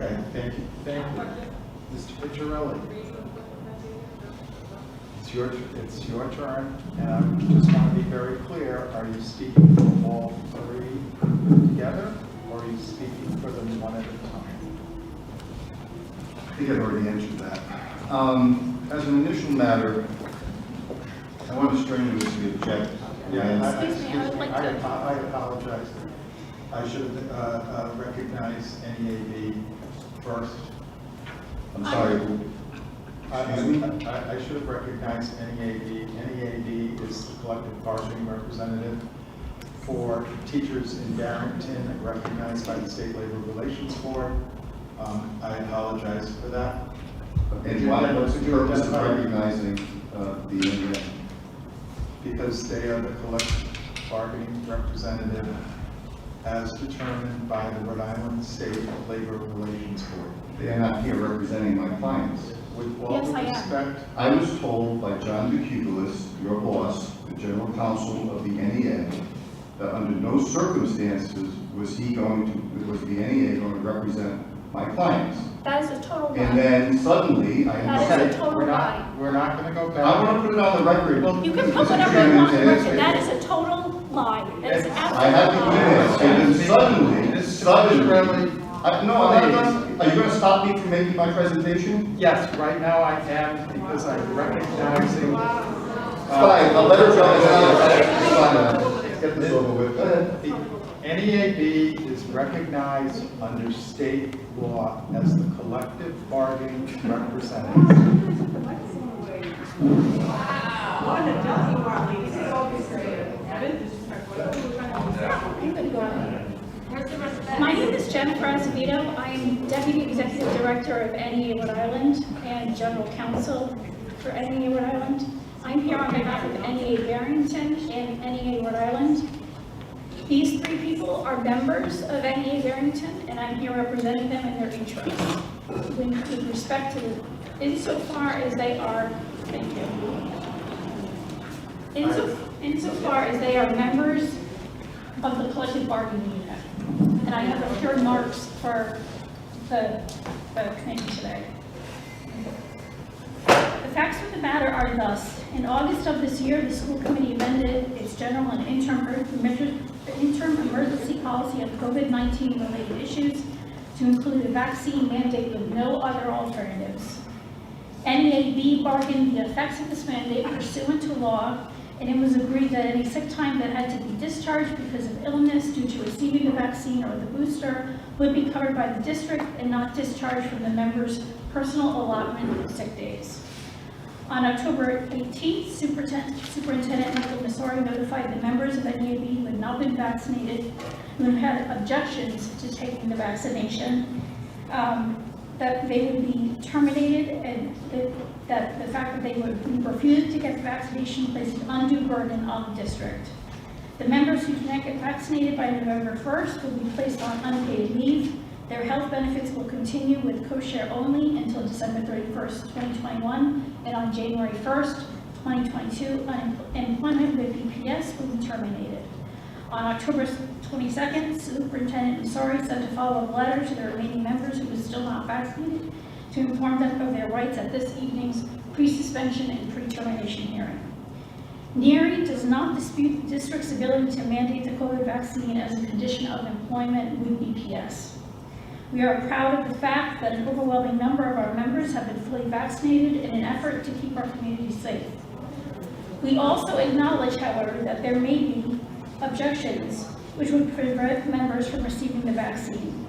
Okay, thank you. Thank you. Mr. Picciarelli. It's your turn, and I just want to be very clear. Are you speaking for all three together, or are you speaking for them one at a time? I think I've already answered that. As an initial matter, I want to strenuously object. I apologize. I should have recognized NEAB first. I'm sorry. I should have recognized NEAB. NEAB is the collective bargaining representative for teachers in Barrington, recognized by the State Labor Relations Board. I apologize for that. And what's the purpose of recognizing the NEAB? Because they are the collective bargaining representative as determined by the Rhode Island State Labor Relations Board. They are not here representing my clients. With all due respect, I was told by John DeCubulis, your boss, the general counsel of the NEA, that under no circumstances was the NEA going to represent my clients. That is a total lie. And then suddenly, That is a total lie. we're not going to go back. I want to put it on the record. You can put whatever you want on the record. That is a total lie. That is I have the emails, and then suddenly, no, I'm not done. Are you going to stop me from making my presentation? Yes, right now I am, because I'm recognizing. Fine, I'll let her go. Let's get this over with. Go ahead. The NEAB is recognized under state law as the collective bargaining representative. My name is Jennifer Azevedo. I am Deputy Executive Director of NEA Rhode Island and General Counsel for NEA Rhode Island. I'm here on behalf of NEA Barrington and NEA Rhode Island. These three people are members of NEA Barrington, and I'm here representing them in their interests. With respect to insofar as they are, thank you. Insofar as they are members of the collective bargaining unit. And I have a few remarks for the committee today. The facts of the matter are thus. In August of this year, the school committee amended its general and interim emergency policy of COVID-19 related issues to include a vaccine mandate with no other alternatives. NEAB bargained the effects of this mandate pursuant to law, and it was agreed that any sick time that had to be discharged because of illness due to receiving the vaccine or the booster would be covered by the district and not discharged from the member's personal allotment of sick days. On October 18th, Superintendent Michael Messori notified the members of NEAB who had not been vaccinated, who had objections to taking the vaccination, that they would be terminated, and that the fact that they would refuse to get the vaccination placed an undue burden on the district. The members who cannot get vaccinated by November 1st will be placed on unpaid leave. Their health benefits will continue with co-share only until December 31st, 2021, and on January 1st, 2022, employment with BPS will be terminated. On October 22nd, Superintendent Messori sent a follow-up letter to the remaining members who were still not vaccinated to inform them of their rights at this evening's pre-suspension and pre-termination hearing. NEARI does not dispute the district's ability to mandate the COVID vaccine as a condition of employment with BPS. We are proud of the fact that an overwhelming number of our members have been fully vaccinated in an effort to keep our community safe. We also acknowledge, however, that there may be objections which would prevent members from receiving the vaccine.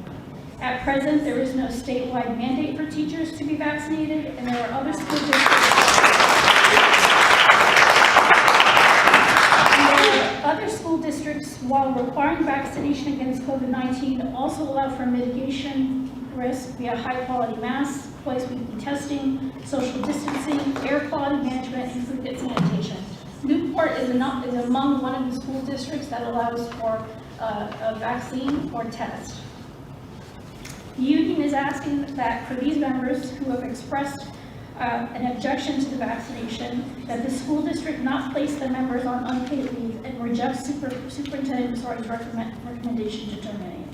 At present, there is no statewide mandate for teachers to be vaccinated, and there are other school districts, while requiring vaccination against COVID-19, also allow for mitigation risk via high-quality masks, twice-weekly testing, social distancing, air quality management, and frequent sanitation. Newport is among one of the school districts that allows for a vaccine or test. The union is asking that for these members who have expressed an objection to the vaccination, that the school district not place the members on unpaid leave and reject Superintendent Messori's recommendation to terminate.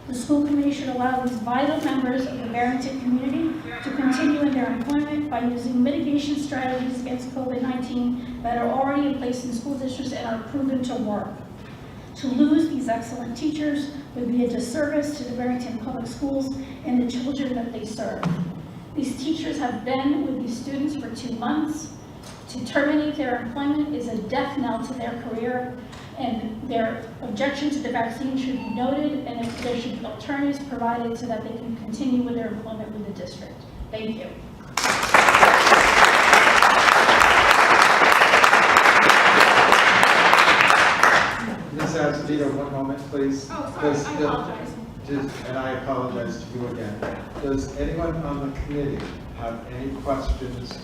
The school committee should allow these vital members of the Barrington community to continue in their employment by using mitigation strategies against COVID-19 that are already in place in school districts and are proven to work. To lose these excellent teachers would be a disservice to the Barrington Public Schools and the children that they serve. These teachers have been with these students for 2 months. To terminate their employment is a death knell to their career, and their objection to the vaccine should be noted, and if there should be alternatives provided so that they can continue with their employment with the district. Thank you. Ms. Azevedo, one moment, please. Oh, sorry, I apologize. And I apologize to you again. Does anyone on the committee have any questions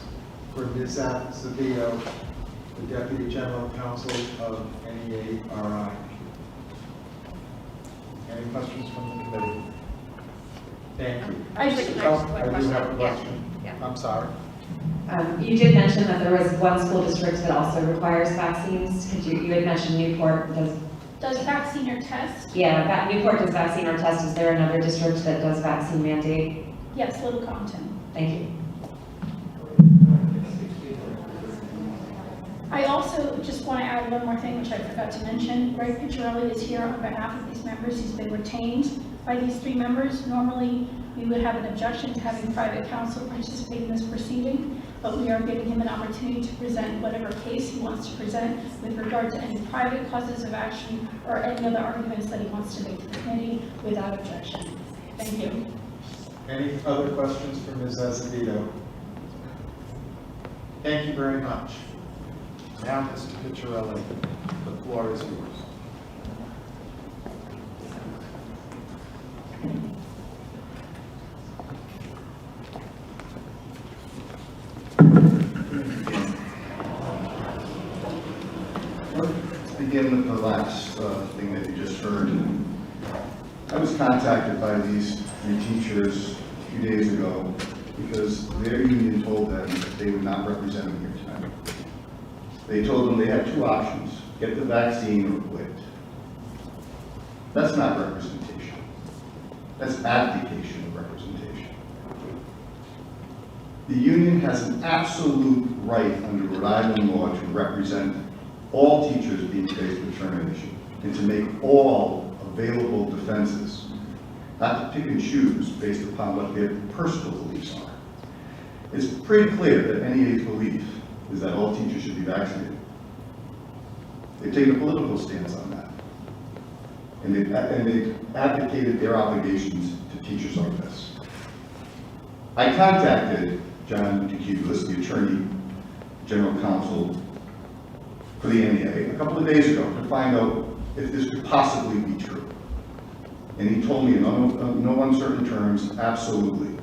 for Ms. Azevedo, the Deputy General Counsel of NEARI? Any questions from the committee? Thank you. I just like to ask I one do question. have a question. Yeah. I'm sorry. You did mention that there was one school district that also requires vaccines. You had mentioned Newport does, Does vaccine or test? Newport does vaccine or test. Is there another district that does vaccine mandate? Yes, Little Compton. Thank you. I also just want to add one more thing, which I forgot to mention. Greg Picciarelli is here on behalf of these members. He's been retained by these 3 members. Normally, we would have an objection to having private counsel participate in this proceeding, but we are giving him an opportunity to present whatever case he wants to present with regard to any private causes of action or any other arguments that he wants to make to the committee without objection. Thank you. Any other questions for Ms. Azevedo? Thank you very much. Now, Mr. Picciarelli, the floor is yours. Let's begin with the last thing that you just heard. I was contacted by these 3 teachers a few days ago because their union told them that they would not represent them here tonight. They told them they had 2 options: get the vaccine or quit. That's not representation. That's abdication of representation. The union has an absolute right under Rhode Island law to represent all teachers being faced with termination and to make all available defenses, not to pick and choose based upon what their personal beliefs are. It's pretty clear that NEA's belief is that all teachers should be vaccinated. They've taken a political stance on that. And they've abdicated their obligations to teachers like this. I contacted John DeCulis, the Attorney General Counsel for the NEA, a couple of days ago to find out if this could possibly be true. And he told me in no uncertain terms, absolutely,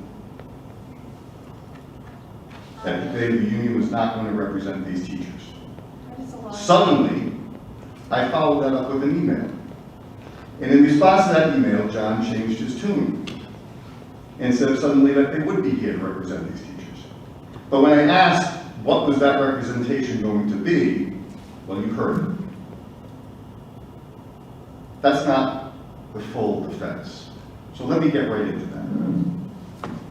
that the union was not going to represent these teachers. Suddenly, I followed that up with an email. And in response to that email, John changed his tune and said suddenly that they would be here to represent these teachers. But when I asked what was that representation going to be, well, you heard it. That's not the full defense. So let me get right into that.